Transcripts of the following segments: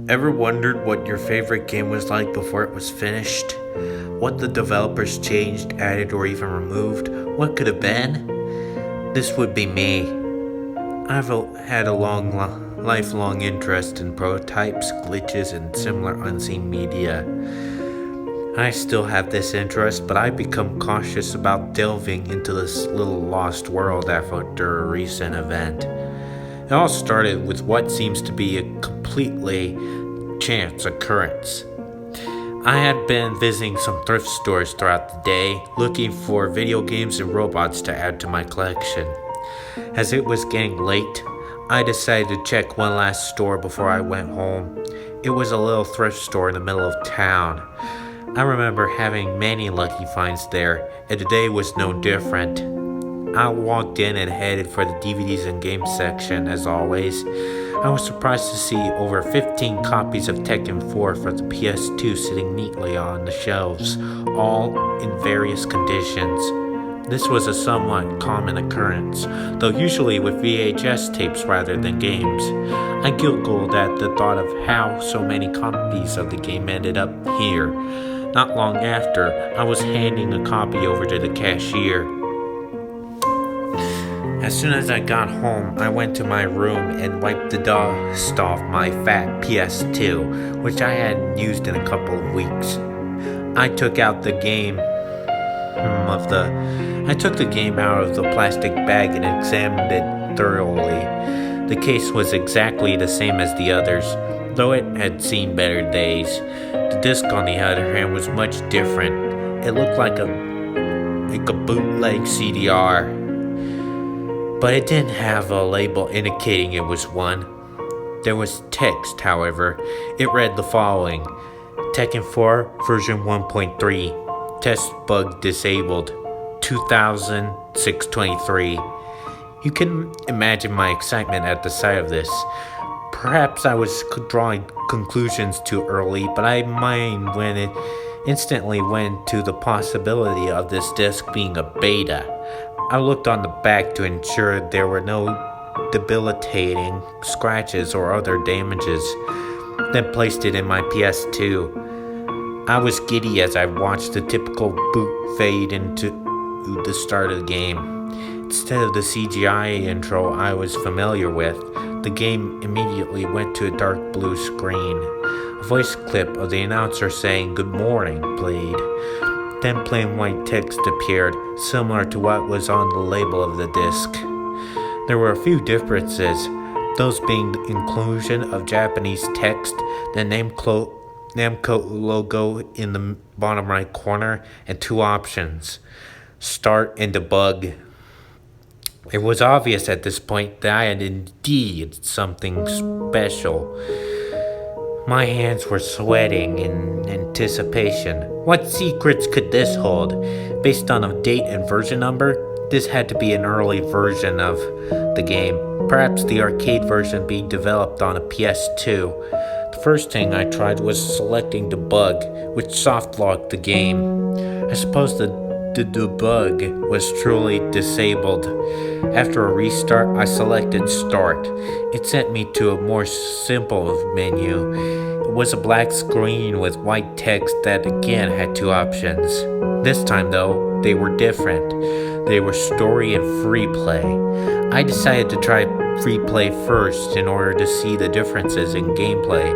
Ever wondered what your favorite game was like before it was finished? What the developers changed, added, or even removed? What could have been? This would be me. I've had a lifelong interest in prototypes, glitches, and similar unseen media. I still have this interest, but I've become cautious about delving into this little lost world after a recent event. It all started with what seems to be a completely chance occurrence. I had been visiting some thrift stores throughout the day, looking for video games and robots to add to my collection. As it was getting late, I decided to check one last store before I went home. It was a little thrift store in the middle of town. I remember having many lucky finds there, and today was no different. I walked in and headed for the DVDs and games section, as always. I was surprised to see over 15 copies of Tekken 4 for the PS2 sitting neatly on the shelves, all in various conditions. This was a somewhat common occurrence, though usually with VHS tapes rather than games. I giggled at the thought of how so many copies of the game ended up here. Not long after, I was handing a copy over to the cashier. As soon as I got home, I went to my room and wiped the dust off my fat PS2, which I hadn't used in a couple of weeks. I took the game out of the plastic bag and examined it thoroughly. The case was exactly the same as the others, though it had seen better days. The disc, on the other hand, was much different. It looked like a bootleg CDR, but it didn't have a label indicating it was one. There was text, however. It read the following: Tekken 4 version 1.3, test bug disabled, 2006-23. You can imagine my excitement at the sight of this. Perhaps I was drawing conclusions too early, but my mind instantly went to the possibility of this disc being a beta. I looked on the back to ensure there were no debilitating scratches or other damages, then placed it in my PS2. I was giddy as I watched the typical boot fade into the start of the game. Instead of the CGI intro I was familiar with, the game immediately went to a dark blue screen. A voice clip of the announcer saying "Good morning" played. Then plain white text appeared, similar to what was on the label of the disc. There were a few differences, those being the inclusion of Japanese text, the Namco logo in the bottom right corner, and two options: start and debug. It was obvious at this point that I had indeed something special. My hands were sweating in anticipation. What secrets could this hold? Based on a date and version number, this had to be an early version of the game, perhaps the arcade version being developed on a PS2. The first thing I tried was selecting debug, which soft-locked the game. I suppose the debug was truly disabled. After a restart, I selected start. It sent me to a more simple menu. It was a black screen with white text that again had two options. This time though, they were different. They were story and free play. I decided to try free play first in order to see the differences in gameplay.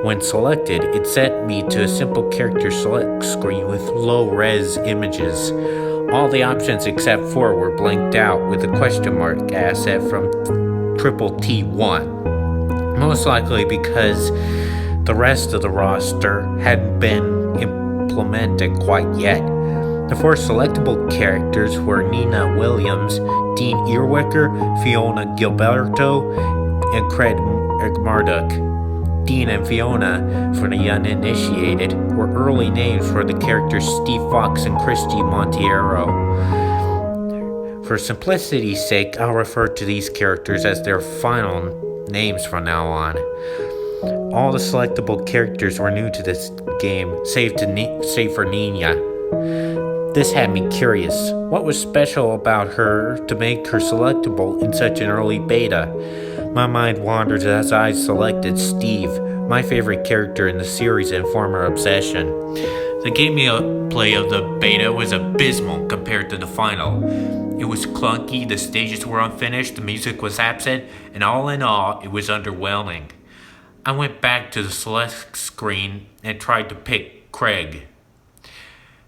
When selected, it sent me to a simple character select screen with low-res images. All the options except 4 were blanked out with a question mark asset from Triple T1. Most likely because the rest of the roster hadn't been implemented quite yet. The 4 selectable characters were Nina Williams, Dean Earwicker, Fiona Gilberto, and Craig Marduk. Dean and Fiona, for the uninitiated, were early names for the characters Steve Fox and Christy Monteiro. For simplicity's sake, I'll refer to these characters as their final names from now on. All the selectable characters were new to this game, save for Nina. This had me curious. What was special about her to make her selectable in such an early beta? My mind wandered as I selected Steve, my favorite character in the series and former obsession. The gameplay of the beta was abysmal compared to the final. It was clunky, the stages were unfinished, the music was absent, and all in all, it was underwhelming. I went back to the select screen and tried to pick Craig.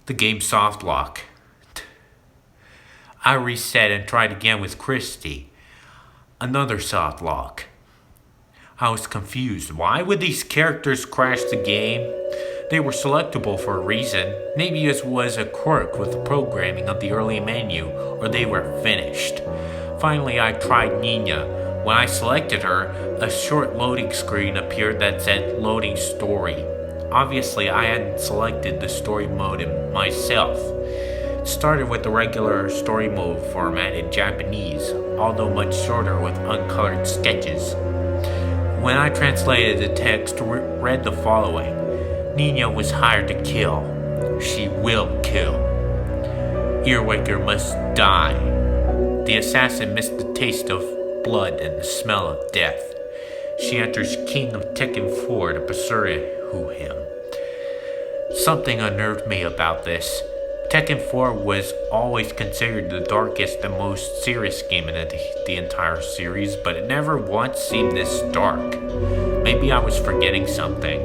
The game soft lock. I reset and tried again with Christy. Another soft lock. I was confused. Why would these characters crash the game? They were selectable for a reason. Maybe it was a quirk with the programming of the early menu, or they were finished. Finally, I tried Nina. When I selected her, a short loading screen appeared that said Loading Story. Obviously, I hadn't selected the story mode myself. It started with the regular story mode format in Japanese, although much shorter with uncolored sketches. When I translated the text, read the following. Nina was hired to kill. She will kill. Earwaker must die. The assassin missed the taste of blood and the smell of death. She enters King of Tekken 4 to pursue him. Something unnerved me about this. Tekken 4 was always considered the darkest and most serious game in the entire series, but it never once seemed this dark. Maybe I was forgetting something.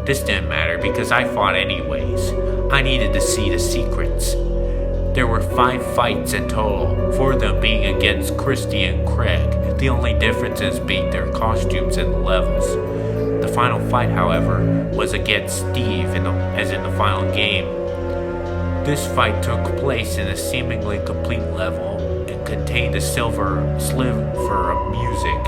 This didn't matter because I fought anyways. I needed to see the secrets. There were 5 fights in total, 4 of them being against Christy and Craig, the only differences being their costumes and the levels. The final fight, however, was against Steve, as in the final game. This fight took place in a seemingly complete level and contained a silver sliver of music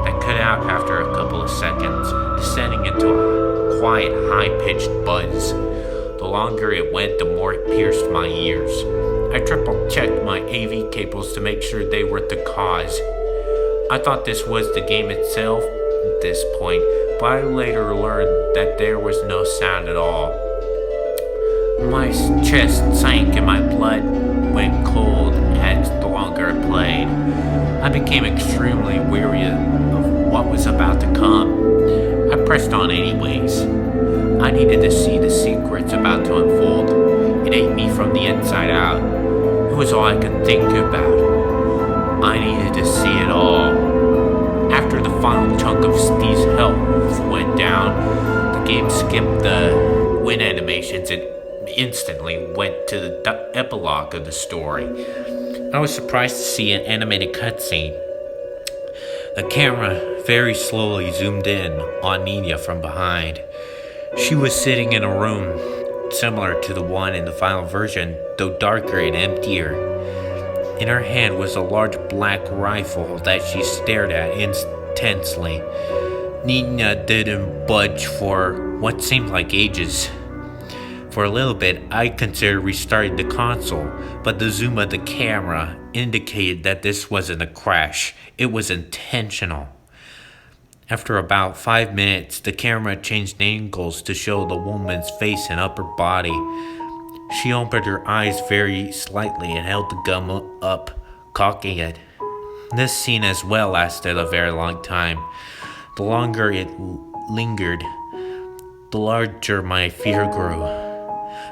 that cut out after a couple of seconds, descending into a quiet, high-pitched buzz. The longer it went, the more it pierced my ears. I triple-checked my AV cables to make sure they were the cause. I thought this was the game itself at this point, but I later learned that there was no sound at all. My chest sank and my blood went cold as the longer it played. I became extremely weary of what was about to come. I pressed on anyways. I needed to see the secrets about to unfold. It ate me from the inside out. It was all I could think about. I needed to see it all. After the final chunk of Steve's health went down, the game skipped the win animations and instantly went to the epilogue of the story. I was surprised to see an animated cutscene. The camera very slowly zoomed in on Nina from behind. She was sitting in a room similar to the one in the final version, though darker and emptier. In her hand was a large black rifle that she stared at intensely. Nina didn't budge for what seemed like ages. For a little bit, I considered restarting the console, but the zoom of the camera indicated that this wasn't a crash. It was intentional. After about 5 minutes, the camera changed angles to show the woman's face and upper body. She opened her eyes very slightly and held the gun up, cocking it. This scene as well lasted a very long time. The longer it lingered, the larger my fear grew.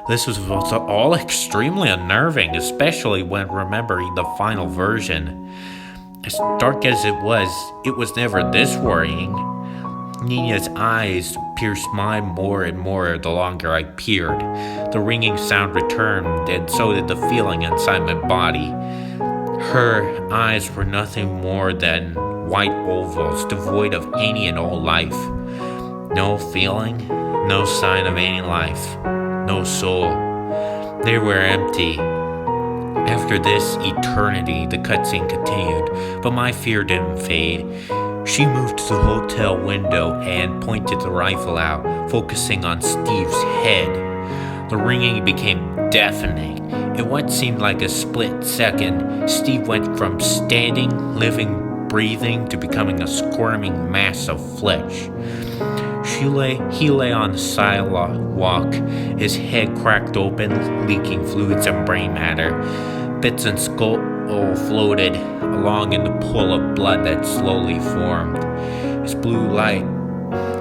This was all extremely unnerving, especially when remembering the final version. As dark as it was never this worrying. Nina's eyes pierced mine more and more the longer I peered. The ringing sound returned, and so did the feeling inside my body. Her eyes were nothing more than white ovals, devoid of any and all life. No feeling, no sign of any life. No soul. They were empty. After this eternity, the cutscene continued, but my fear didn't fade. She moved to the hotel window and pointed the rifle out, focusing on Steve's head. The ringing became deafening. In what seemed like a split second, Steve went from standing, living, breathing, to becoming a squirming mass of flesh. He lay on the sidewalk, his head cracked open, leaking fluids and brain matter. Bits and floated along in the pool of blood that slowly formed.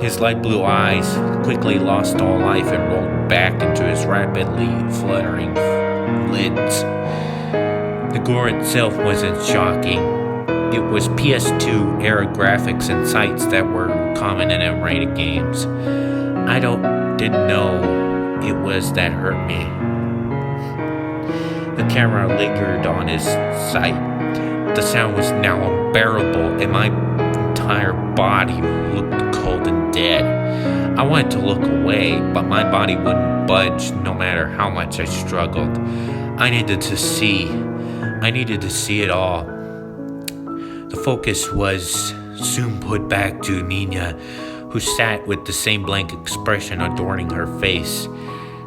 His light blue eyes quickly lost all life and rolled back into his rapidly fluttering lids. The gore itself wasn't shocking. It was PS2 era graphics and sights that were common in M-rated games. Didn't know it was that hurt me. The camera lingered on his sight. The sound was now unbearable, and my entire body looked cold and dead. I wanted to look away, but my body wouldn't budge no matter how much I struggled. I needed to see it all. The focus was soon put back to Nina, who sat with the same blank expression adorning her face.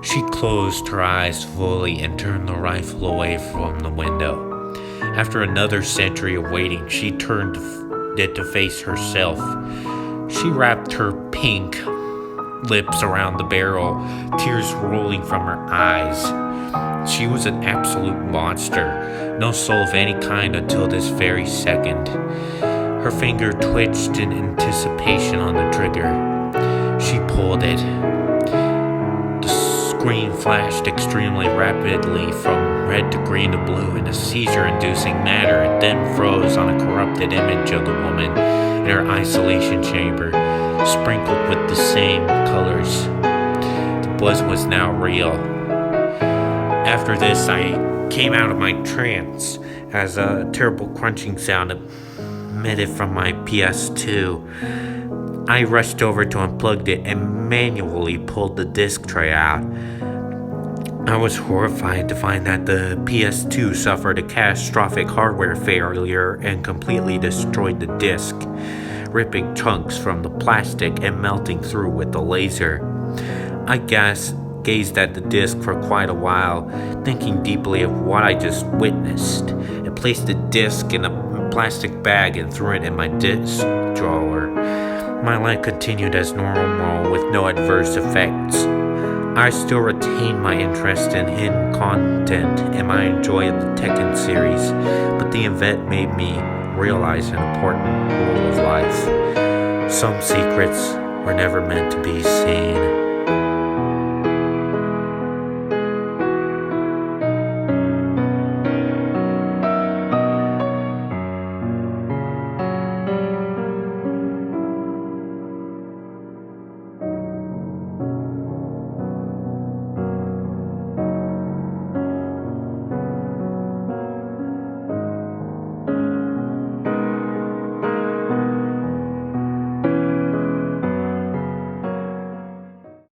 She closed her eyes fully and turned the rifle away from the window. After another century of waiting, she turned it to face herself. She wrapped her pink lips around the barrel, tears rolling from her eyes. She was an absolute monster, no soul of any kind until this very second. Her finger twitched in anticipation on the trigger. She pulled it. The screen flashed extremely rapidly from red to green to blue in a seizure-inducing manner. It then froze on a corrupted image of the woman in her isolation chamber, sprinkled with the same colors. The buzz was now real. After this, I came out of my trance as a terrible crunching sound emitted from my PS2. I rushed over to unplug it and manually pulled the disc tray out. I was horrified to find that the PS2 suffered a catastrophic hardware failure and completely destroyed the disc, ripping chunks from the plastic and melting through with the laser. I gazed at the disc for quite a while, thinking deeply of what I just witnessed, and placed the disc in a plastic bag and threw it in my disc drawer. My life continued as normal with no adverse effects. I still retained my interest in hidden content and my joy of the Tekken series, but the event made me realize an important rule of life. Some secrets were never meant to be seen.